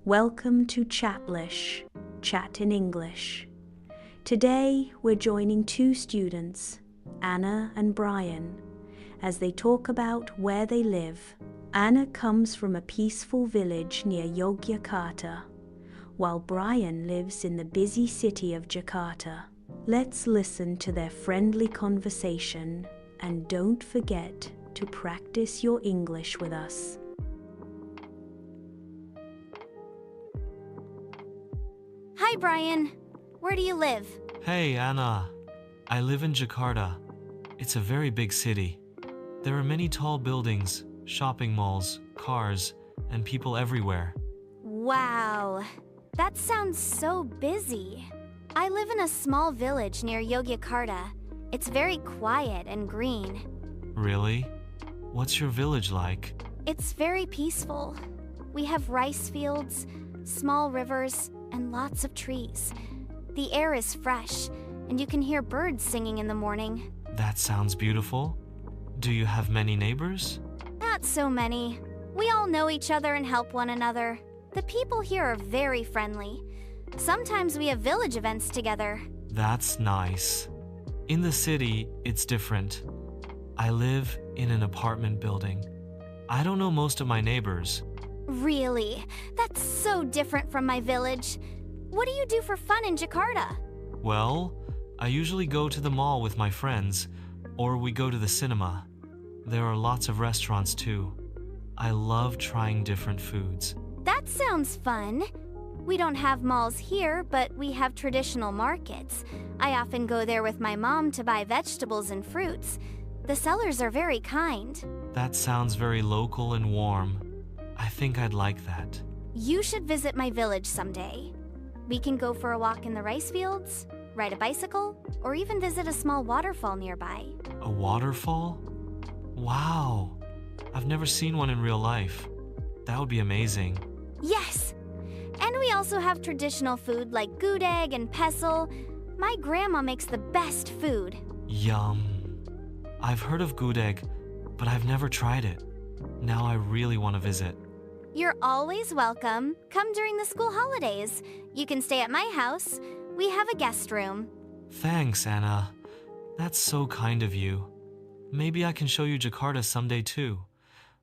Welcome to ChatLish, Chat in English. Today we're joining two students, Anna and Brian, as they talk about where they live. Anna comes from a peaceful village near Yogyakarta, while Brian lives in the busy city of Jakarta. Let's listen to their friendly conversation and don't forget to practice your English with us. Hi, Brian. Where do you live? Hey, Anna. I live in Jakarta. It's a very big city. There are many tall buildings, shopping malls, cars, and people everywhere. Wow, that sounds so busy. I live in a small village near Yogyakarta. It's very quiet and green. Really? What's your village like? It's very peaceful. We have rice fields, small rivers, and lots of trees. The air is fresh, and you can hear birds singing in the morning. That sounds beautiful. Do you have many neighbors? Not so many. We all know each other and help one another. The people here are very friendly. Sometimes we have village events together. That's nice. In the city, it's different. I live in an apartment building. I don't know most of my neighbors. Really? That's so different from my village. What do you do for fun in Jakarta? Well, I usually go to the mall with my friends, or we go to the cinema. There are lots of restaurants too. I love trying different foods. That sounds fun. We don't have malls here, but we have traditional markets. I often go there with my mom to buy vegetables and fruits. The sellers are very kind. That sounds very local and warm. I think I'd like that. You should visit my village someday. We can go for a walk in the rice fields, ride a bicycle, or even visit a small waterfall nearby. A waterfall? Wow! I've never seen one in real life. That would be amazing. Yes! And we also have traditional food like gudeg and pestle. My grandma makes the best food. Yum! I've heard of gudeg, but I've never tried it. Now I really want to visit. You're always welcome. Come during the school holidays. You can stay at my house. We have a guest room. Thanks, Anna. That's so kind of you. Maybe I can show you Jakarta someday too.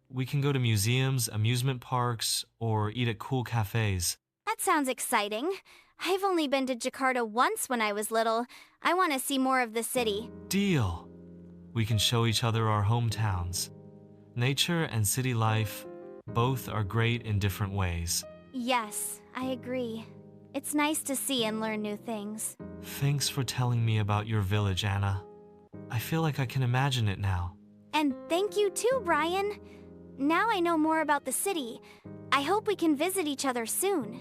We can go to museums, amusement parks, or eat at cool cafes. That sounds exciting. I've only been to Jakarta once when I was little. I want to see more of the city. Deal! We can show each other our hometowns. Nature and city life, both are great in different ways. Yes, I agree. It's nice to see and learn new things. Thanks for telling me about your village, Anna. I feel like I can imagine it now. And thank you too, Brian. Now I know more about the city. I hope we can visit each other soon.